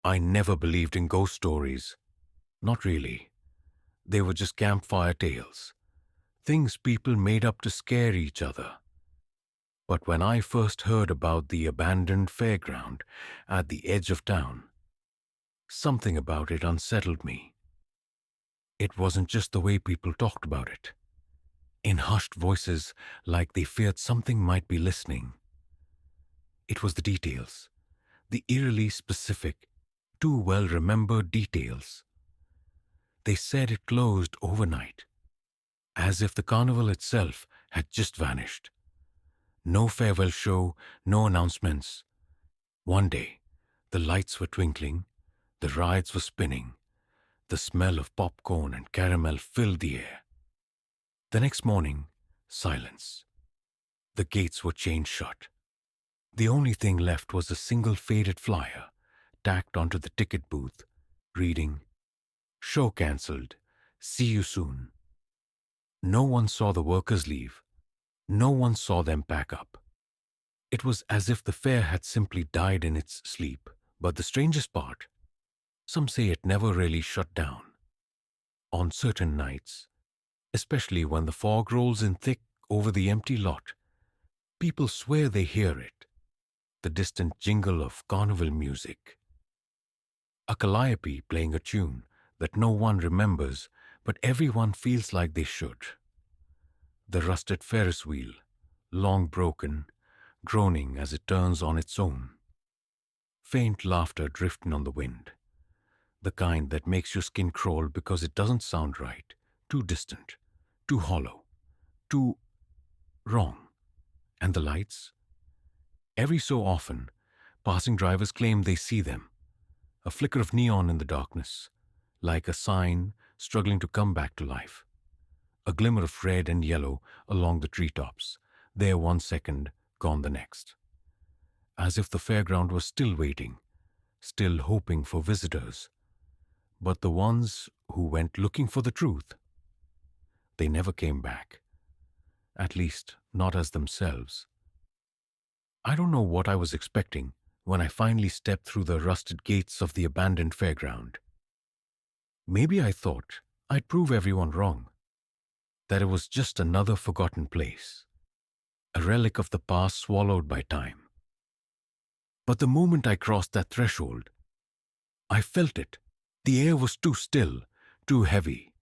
I never believed in ghost stories. Not really. They were just campfire tales, things people made up to scare each other. But when I first heard about the abandoned fairground at the edge of town, something about it unsettled me. It wasn't just the way people talked about it, in hushed voices like they feared something might be listening. It was the details, the eerily specific, too well remembered details. They said it closed overnight, as if the carnival itself had just vanished. No farewell show, no announcements. One day, the lights were twinkling, the rides were spinning, the smell of popcorn and caramel filled the air. The next morning, silence. The gates were chained shut. The only thing left was a single faded flyer tacked onto the ticket booth, reading, "Show cancelled. See you soon." No one saw the workers leave. No one saw them pack up. It was as if the fair had simply died in its sleep. But the strangest part, some say it never really shut down. On certain nights, especially when the fog rolls in thick over the empty lot, people swear they hear it, the distant jingle of carnival music. A calliope playing a tune that no one remembers, but everyone feels like they should. The rusted Ferris wheel, long broken, groaning as it turns on its own. Faint laughter drifting on the wind, the kind that makes your skin crawl because it doesn't sound right, too distant, too hollow, too wrong. And the lights? Every so often, passing drivers claim they see them, a flicker of neon in the darkness, like a sign struggling to come back to life. A glimmer of red and yellow along the treetops, there 1 second, gone the next. As if the fairground was still waiting, still hoping for visitors. But the ones who went looking for the truth, they never came back. At least, not as themselves. I don't know what I was expecting when I finally stepped through the rusted gates of the abandoned fairground. Maybe I thought I'd prove everyone wrong, that it was just another forgotten place, a relic of the past swallowed by time. But the moment I crossed that threshold, I felt it. The air was too still, too heavy,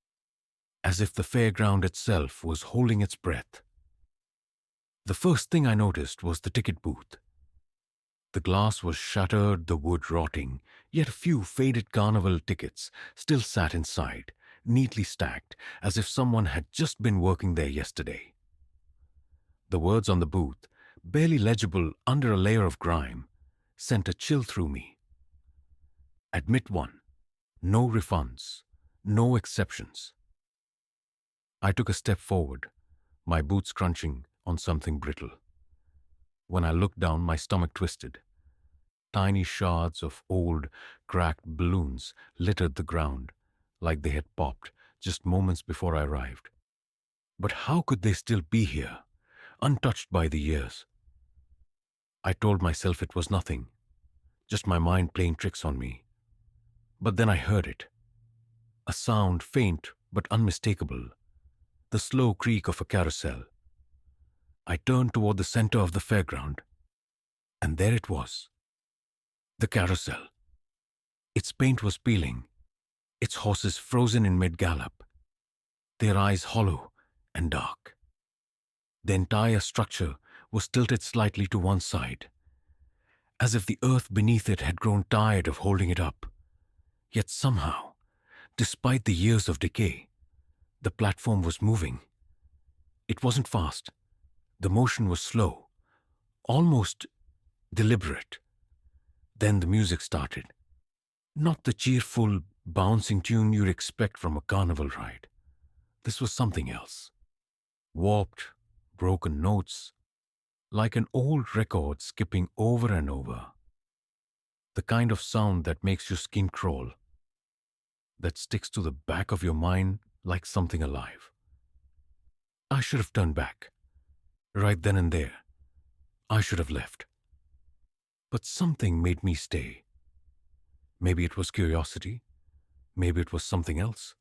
as if the fairground itself was holding its breath. The first thing I noticed was the ticket booth. The glass was shattered, the wood rotting, yet a few faded carnival tickets still sat inside, neatly stacked, as if someone had just been working there yesterday. The words on the booth, barely legible under a layer of grime, sent a chill through me. Admit one. No refunds. No exceptions. I took a step forward, my boots crunching on something brittle. When I looked down, my stomach twisted. Tiny shards of old, cracked balloons littered the ground, like they had popped just moments before I arrived. But how could they still be here, untouched by the years? I told myself it was nothing, just my mind playing tricks on me. But then I heard it. A sound faint but unmistakable, the slow creak of a carousel. I turned toward the center of the fairground, and there it was. The carousel. Its paint was peeling, its horses frozen in mid-gallop, their eyes hollow and dark. The entire structure was tilted slightly to one side, as if the earth beneath it had grown tired of holding it up. Yet somehow, despite the years of decay, the platform was moving. It wasn't fast. The motion was slow, almost deliberate. Then the music started. Not the cheerful, bouncing tune you'd expect from a carnival ride. This was something else. Warped, broken notes, like an old record skipping over and over. The kind of sound that makes your skin crawl, that sticks to the back of your mind like something alive. I should have turned back. Right then and there. I should have left. But something made me stay. Maybe it was curiosity. Maybe it was something else.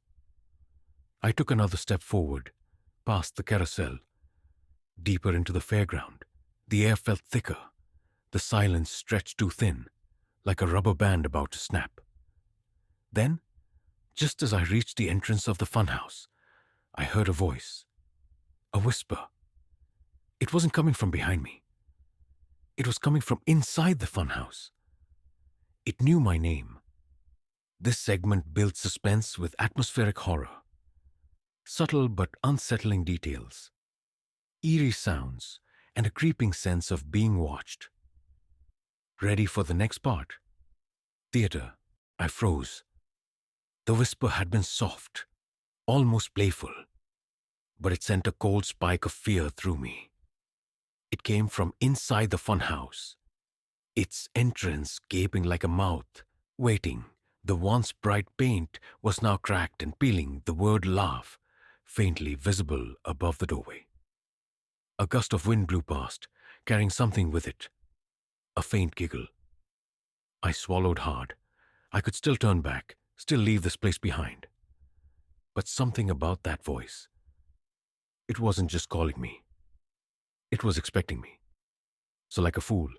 I took another step forward, past the carousel, deeper into the fairground. The air felt thicker. The silence stretched too thin, like a rubber band about to snap. Then, just as I reached the entrance of the funhouse, I heard a voice, a whisper. It wasn't coming from behind me. It was coming from inside the funhouse. It knew my name. This segment built suspense with atmospheric horror. Subtle but unsettling details, eerie sounds, and a creeping sense of being watched. Ready for the next part? Theater. I froze. The whisper had been soft, almost playful, but it sent a cold spike of fear through me. It came from inside the funhouse, its entrance gaping like a mouth, waiting. The once bright paint was now cracked and peeling, the word laugh faintly visible above the doorway. A gust of wind blew past, carrying something with it. A faint giggle. I swallowed hard. I could still turn back, still leave this place behind. But something about that voice. It wasn't just calling me. It was expecting me. So like a fool,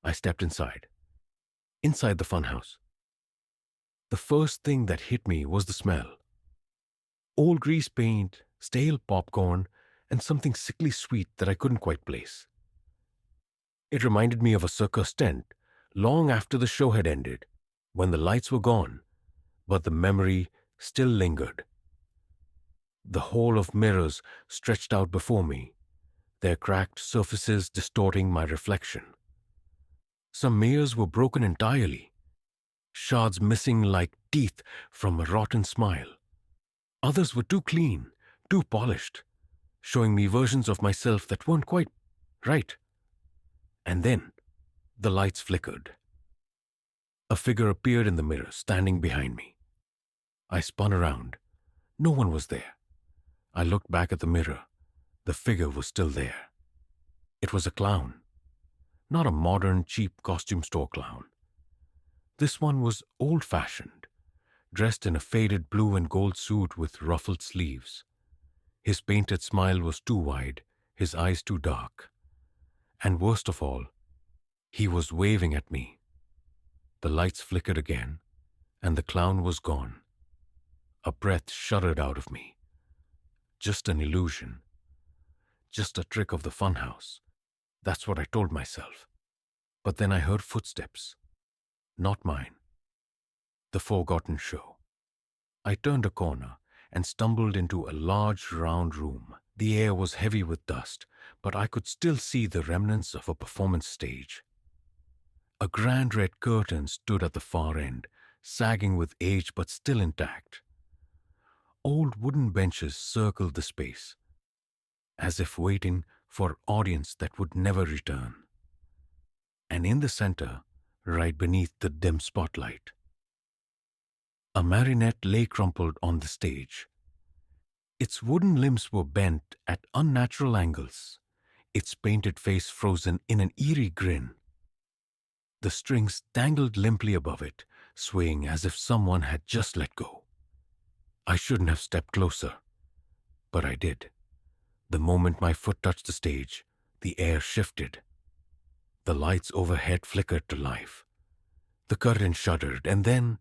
I stepped inside. Inside the funhouse. The first thing that hit me was the smell. Old grease paint, stale popcorn, and something sickly sweet that I couldn't quite place. It reminded me of a circus tent, long after the show had ended, when the lights were gone, but the memory still lingered. The whole of mirrors stretched out before me, their cracked surfaces distorting my reflection. Some mirrors were broken entirely, shards missing like teeth from a rotten smile. Others were too clean, too polished, showing me versions of myself that weren't quite right. And then, the lights flickered. A figure appeared in the mirror, standing behind me. I spun around. No one was there. I looked back at the mirror. The figure was still there. It was a clown. Not a modern, cheap costume store clown. This one was old-fashioned, dressed in a faded blue and gold suit with ruffled sleeves. His painted smile was too wide, his eyes too dark. And worst of all, he was waving at me. The lights flickered again, and the clown was gone. A breath shuddered out of me. Just an illusion. Just a trick of the funhouse. That's what I told myself. But then I heard footsteps. Not mine. The forgotten show. I turned a corner and stumbled into a large round room. The air was heavy with dust, but I could still see the remnants of a performance stage. A grand red curtain stood at the far end, sagging with age but still intact. Old wooden benches circled the space, as if waiting for an audience that would never return. And in the center, right beneath the dim spotlight, a marionette lay crumpled on the stage. Its wooden limbs were bent at unnatural angles, its painted face frozen in an eerie grin. The strings dangled limply above it, swaying as if someone had just let go. I shouldn't have stepped closer, but I did. The moment my foot touched the stage, the air shifted. The lights overhead flickered to life. The curtain shuddered, and then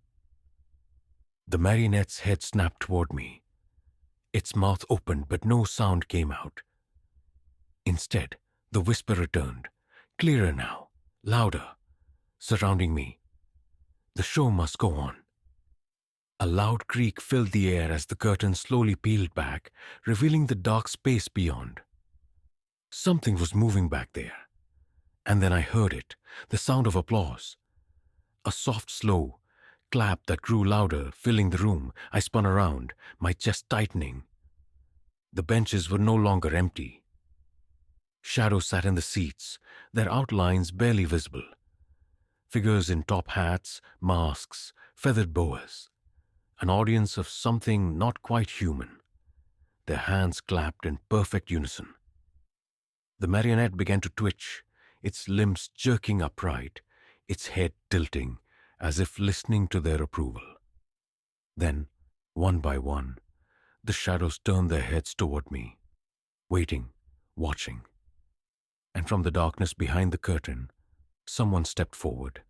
the marionette's head snapped toward me. Its mouth opened, but no sound came out. Instead, the whisper returned, clearer now, louder, surrounding me. The show must go on. A loud creak filled the air as the curtain slowly peeled back, revealing the dark space beyond. Something was moving back there. And then I heard it, the sound of applause. A soft, slow clap that grew louder, filling the room. I spun around, my chest tightening. The benches were no longer empty. Shadows sat in the seats, their outlines barely visible. Figures in top hats, masks, feathered boas. An audience of something not quite human. Their hands clapped in perfect unison. The marionette began to twitch, its limbs jerking upright, its head tilting, as if listening to their approval. Then, one by one, the shadows turned their heads toward me, waiting, watching. And from the darkness behind the curtain, someone stepped forward.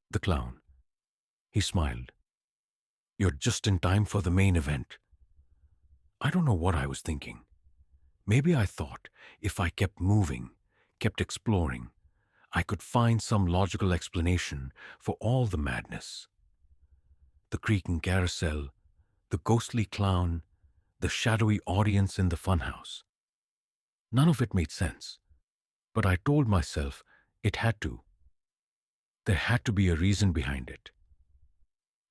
The clown. He smiled. "You're just in time for the main event." I don't know what I was thinking. Maybe I thought if I kept moving, kept exploring, I could find some logical explanation for all the madness. The creaking carousel, the ghostly clown, the shadowy audience in the funhouse. None of it made sense, but I told myself it had to. There had to be a reason behind it.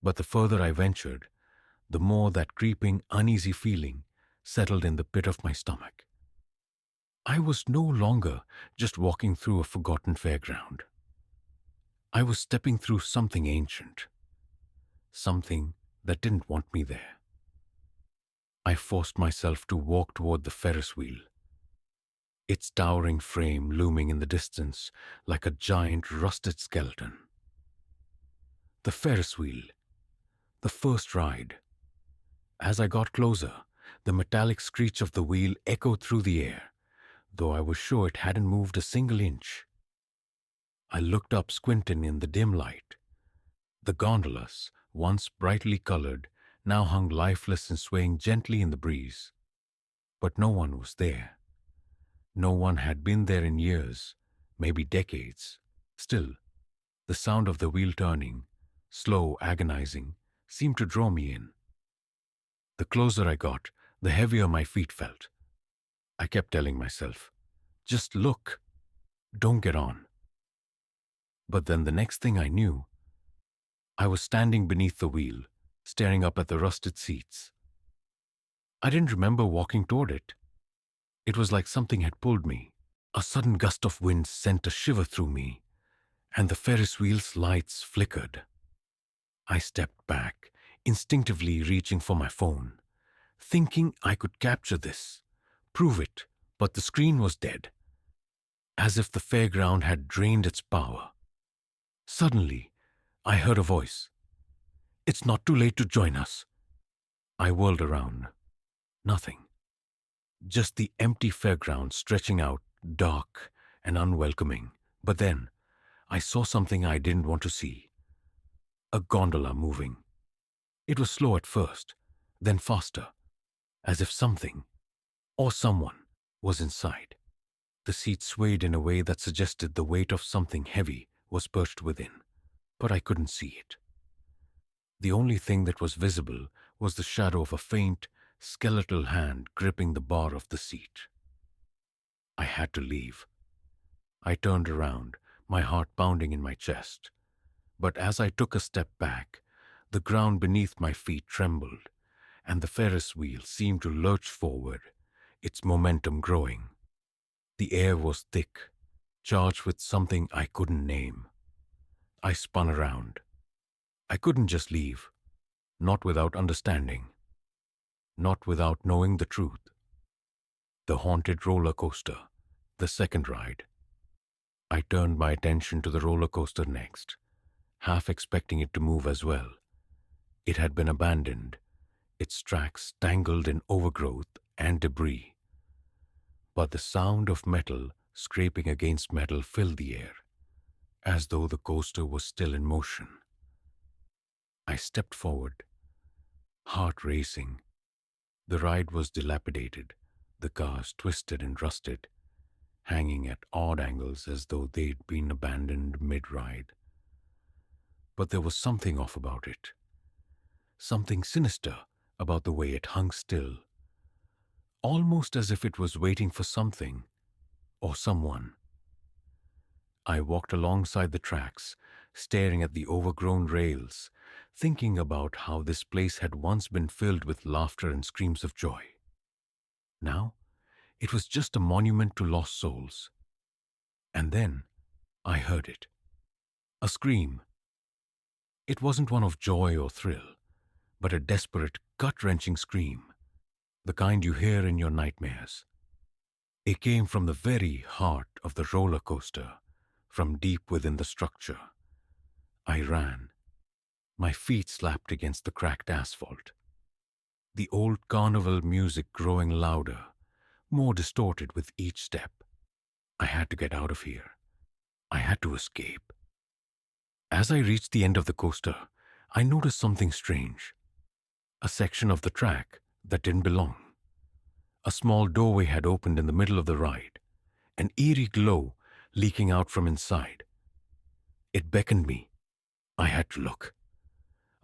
But the further I ventured, the more that creeping, uneasy feeling settled in the pit of my stomach. I was no longer just walking through a forgotten fairground. I was stepping through something ancient, something that didn't want me there. I forced myself to walk toward the Ferris wheel, its towering frame looming in the distance like a giant rusted skeleton. The Ferris wheel, the first ride. As I got closer, the metallic screech of the wheel echoed through the air, though I was sure it hadn't moved a single inch. I looked up, squinting in the dim light. The gondolas, once brightly colored, now hung lifeless and swaying gently in the breeze. But no one was there. No one had been there in years, maybe decades. Still, the sound of the wheel turning, slow, agonizing, seemed to draw me in. The closer I got, the heavier my feet felt. I kept telling myself, "Just look. Don't get on." But then the next thing I knew, I was standing beneath the wheel, staring up at the rusted seats. I didn't remember walking toward it. It was like something had pulled me. A sudden gust of wind sent a shiver through me, and the Ferris wheel's lights flickered. I stepped back, instinctively reaching for my phone, thinking I could capture this, prove it, but the screen was dead, as if the fairground had drained its power. Suddenly, I heard a voice. "It's not too late to join us." I whirled around. Nothing. Just the empty fairground stretching out, dark and unwelcoming. But then, I saw something I didn't want to see. A gondola moving. It was slow at first, then faster, as if something, or someone, was inside. The seat swayed in a way that suggested the weight of something heavy was perched within, but I couldn't see it. The only thing that was visible was the shadow of a faint, skeletal hand gripping the bar of the seat. I had to leave. I turned around, my heart pounding in my chest. But as I took a step back, the ground beneath my feet trembled, and the Ferris wheel seemed to lurch forward, its momentum growing. The air was thick, charged with something I couldn't name. I spun around. I couldn't just leave, not without understanding, not without knowing the truth. The haunted roller coaster, the second ride. I turned my attention to the roller coaster next, half expecting it to move as well. It had been abandoned, its tracks tangled in overgrowth and debris. But the sound of metal scraping against metal filled the air, as though the coaster was still in motion. I stepped forward, heart racing. The ride was dilapidated, the cars twisted and rusted, hanging at odd angles as though they'd been abandoned mid-ride. But there was something off about it, something sinister about the way it hung still, almost as if it was waiting for something or someone. I walked alongside the tracks, staring at the overgrown rails, thinking about how this place had once been filled with laughter and screams of joy. Now, it was just a monument to lost souls. And then, I heard it. A scream. It wasn't one of joy or thrill, but a desperate, gut-wrenching scream, the kind you hear in your nightmares. It came from the very heart of the roller coaster, from deep within the structure. I ran, My feet slapped against the cracked asphalt. The old carnival music growing louder, more distorted with each step. I had to get out of here. I had to escape. As I reached the end of the coaster, I noticed something strange. A section of the track that didn't belong. A small doorway had opened in the middle of the ride, an eerie glow leaking out from inside. It beckoned me. I had to look.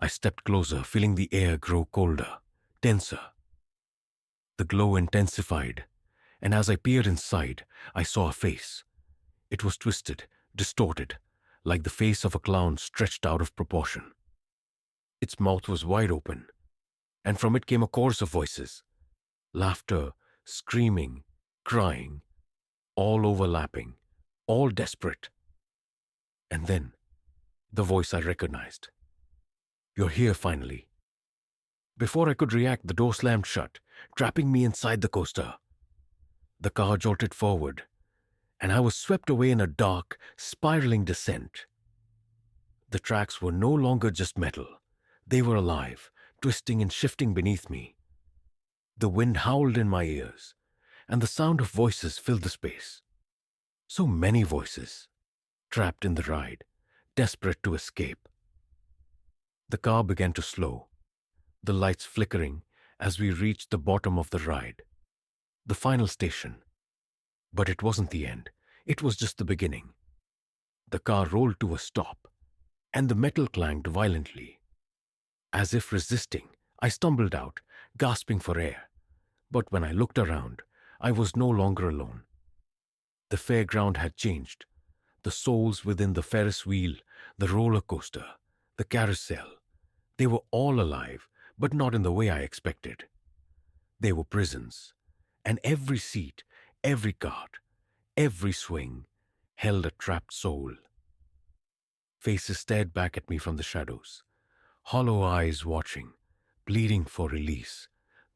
I stepped closer, feeling the air grow colder, denser. The glow intensified, and as I peered inside, I saw a face. It was twisted, distorted, like the face of a clown stretched out of proportion. Its mouth was wide open, and from it came a chorus of voices. Laughter, screaming, crying, all overlapping, all desperate. And then, the voice I recognized. "You're here finally." Before I could react, the door slammed shut, trapping me inside the coaster. The car jolted forward, and I was swept away in a dark, spiraling descent. The tracks were no longer just metal. They were alive, twisting and shifting beneath me. The wind howled in my ears, and the sound of voices filled the space. So many voices, trapped in the ride, desperate to escape. The car began to slow, the lights flickering as we reached the bottom of the ride, the final station. But it wasn't the end. It was just the beginning. The car rolled to a stop, and the metal clanged violently. As if resisting, I stumbled out, gasping for air. But when I looked around, I was no longer alone. The fairground had changed. The souls within the Ferris wheel, the roller coaster, the carousel, they were all alive, but not in the way I expected. They were prisons, and every seat, every cart, every swing held a trapped soul. Faces stared back at me from the shadows, hollow eyes watching, pleading for release.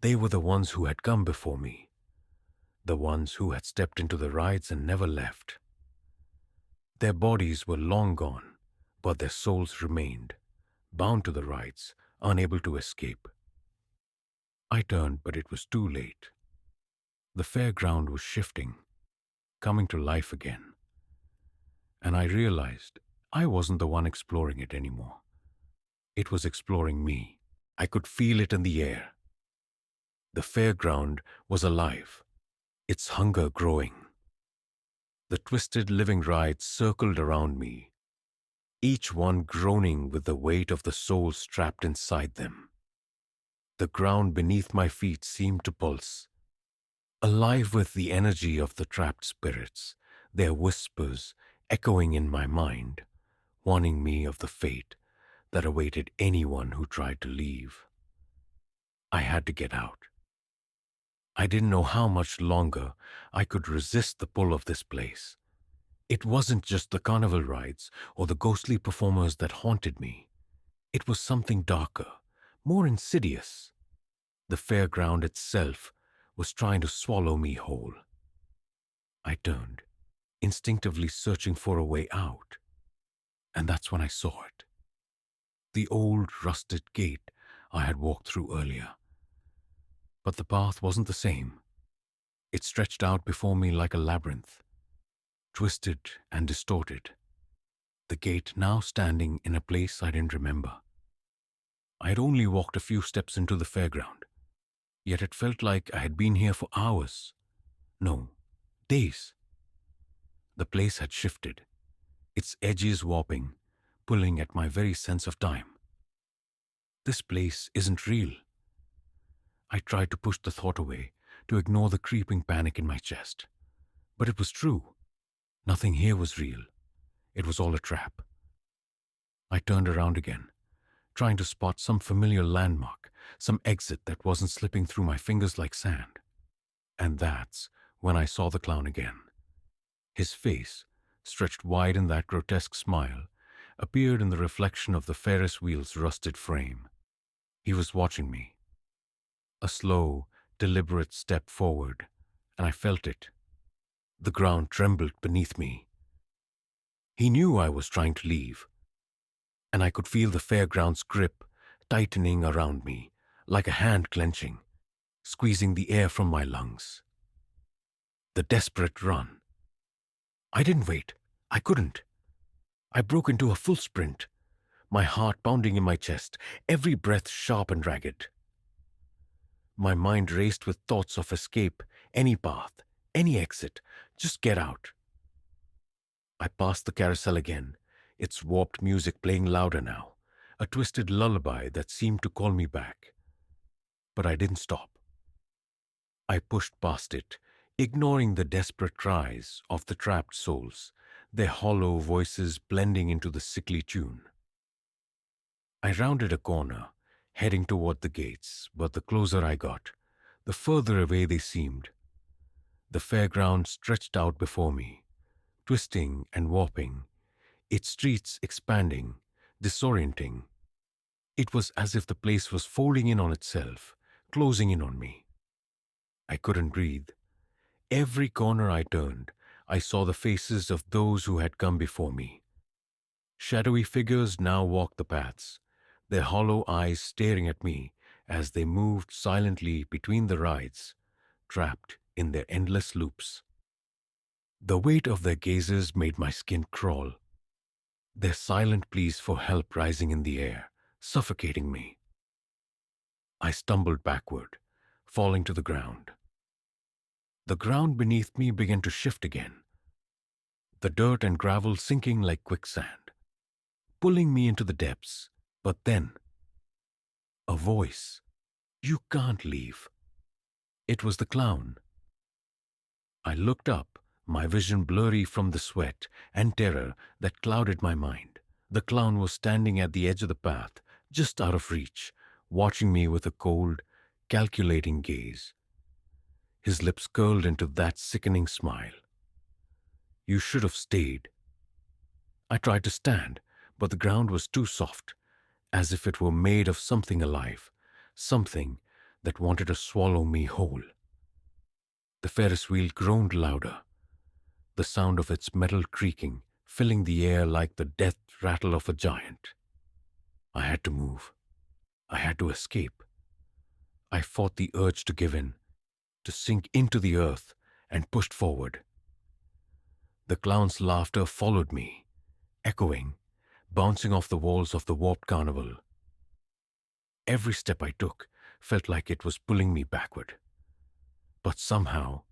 They were the ones who had come before me, the ones who had stepped into the rides and never left. Their bodies were long gone, but their souls remained, bound to the rides, unable to escape. I turned, but it was too late. The fairground was shifting, coming to life again. And I realized I wasn't the one exploring it anymore. It was exploring me. I could feel it in the air. The fairground was alive, its hunger growing. The twisted living rides circled around me, each one groaning with the weight of the souls trapped inside them. The ground beneath my feet seemed to pulse, alive with the energy of the trapped spirits, their whispers echoing in my mind, warning me of the fate that awaited anyone who tried to leave. I had to get out. I didn't know how much longer I could resist the pull of this place. It wasn't just the carnival rides or the ghostly performers that haunted me. It was something darker, more insidious. The fairground itself was trying to swallow me whole. I turned, instinctively searching for a way out. And that's when I saw it. The old rusted gate I had walked through earlier. But the path wasn't the same. It stretched out before me like a labyrinth, twisted and distorted. The gate now standing in a place I didn't remember. I had only walked a few steps into the fairground, yet it felt like I had been here for hours. No, days. The place had shifted, its edges warping, pulling at my very sense of time. This place isn't real. I tried to push the thought away, to ignore the creeping panic in my chest. But it was true. Nothing here was real. It was all a trap. I turned around again, trying to spot some familiar landmark, some exit that wasn't slipping through my fingers like sand. And that's when I saw the clown again. His face, stretched wide in that grotesque smile, appeared in the reflection of the Ferris wheel's rusted frame. He was watching me. A slow, deliberate step forward, and I felt it. The ground trembled beneath me. He knew I was trying to leave. and I could feel the fairground's grip tightening around me, like a hand clenching, squeezing the air from my lungs. The desperate run. I didn't wait. I couldn't. I broke into a full sprint, my heart pounding in my chest, every breath sharp and ragged. My mind raced with thoughts of escape, any path, any exit, just get out. I passed the carousel again, its warped music playing louder now, a twisted lullaby that seemed to call me back. But I didn't stop. I pushed past it, ignoring the desperate cries of the trapped souls, their hollow voices blending into the sickly tune. I rounded a corner, heading toward the gates, but the closer I got, the further away they seemed. The fairground stretched out before me, twisting and warping, its streets expanding, disorienting. It was as if the place was folding in on itself, closing in on me. I couldn't breathe. Every corner I turned, I saw the faces of those who had come before me. Shadowy figures now walked the paths, their hollow eyes staring at me as they moved silently between the rides, trapped in their endless loops. The weight of their gazes made my skin crawl, their silent pleas for help rising in the air, suffocating me. I stumbled backward, falling to the ground. The ground beneath me began to shift again, the dirt and gravel sinking like quicksand, pulling me into the depths. But then, a voice. You can't leave. It was the clown. I looked up, my vision blurry from the sweat and terror that clouded my mind. The clown was standing at the edge of the path, just out of reach, watching me with a cold, calculating gaze. His lips curled into that sickening smile. You should have stayed. I tried to stand, but the ground was too soft, as if it were made of something alive, something that wanted to swallow me whole. The Ferris wheel groaned louder, the sound of its metal creaking, filling the air like the death rattle of a giant. I had to move. I had to escape. I fought the urge to give in, to sink into the earth, and pushed forward. The clown's laughter followed me, echoing, bouncing off the walls of the warped carnival. Every step I took felt like it was pulling me backward. But somehow,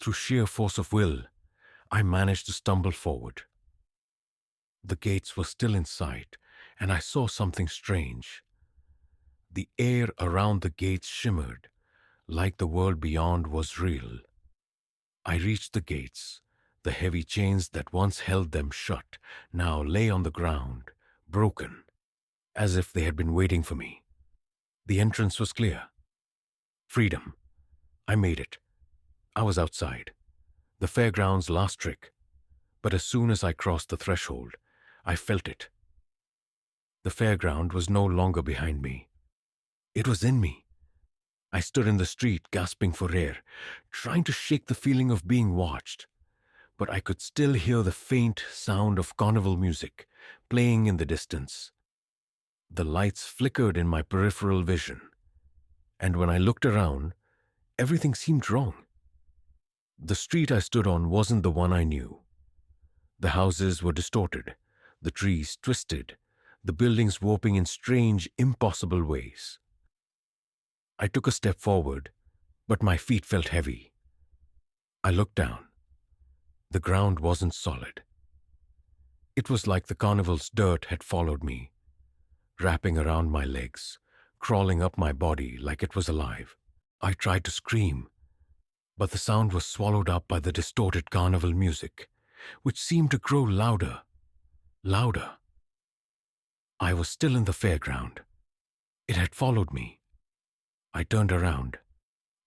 through sheer force of will, I managed to stumble forward. The gates were still in sight, and I saw something strange. The air around the gates shimmered, like the world beyond was real. I reached the gates. The heavy chains that once held them shut now lay on the ground, broken, as if they had been waiting for me. The entrance was clear. Freedom. I made it. I was outside. The fairground's last trick. But as soon as I crossed the threshold, I felt it. The fairground was no longer behind me. It was in me. I stood in the street, gasping for air, trying to shake the feeling of being watched. But I could still hear the faint sound of carnival music playing in the distance. The lights flickered in my peripheral vision, and when I looked around, everything seemed wrong. The street I stood on wasn't the one I knew. The houses were distorted, the trees twisted, the buildings warping in strange, impossible ways. I took a step forward, but my feet felt heavy. I looked down. The ground wasn't solid. It was like the carnival's dirt had followed me, wrapping around my legs, crawling up my body like it was alive. I tried to scream, but the sound was swallowed up by the distorted carnival music, which seemed to grow louder, louder. I was still in the fairground. It had followed me. I turned around,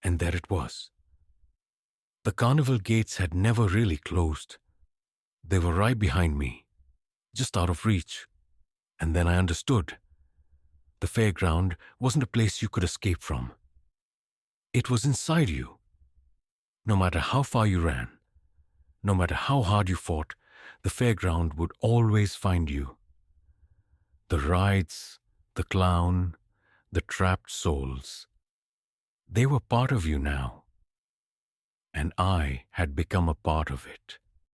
and there it was. The carnival gates had never really closed. They were right behind me, just out of reach. And then I understood. The fairground wasn't a place you could escape from. It was inside you. No matter how far you ran, no matter how hard you fought, the fairground would always find you. The The rides, the clown, the trapped souls, they were part of you now, and I had become a part of it.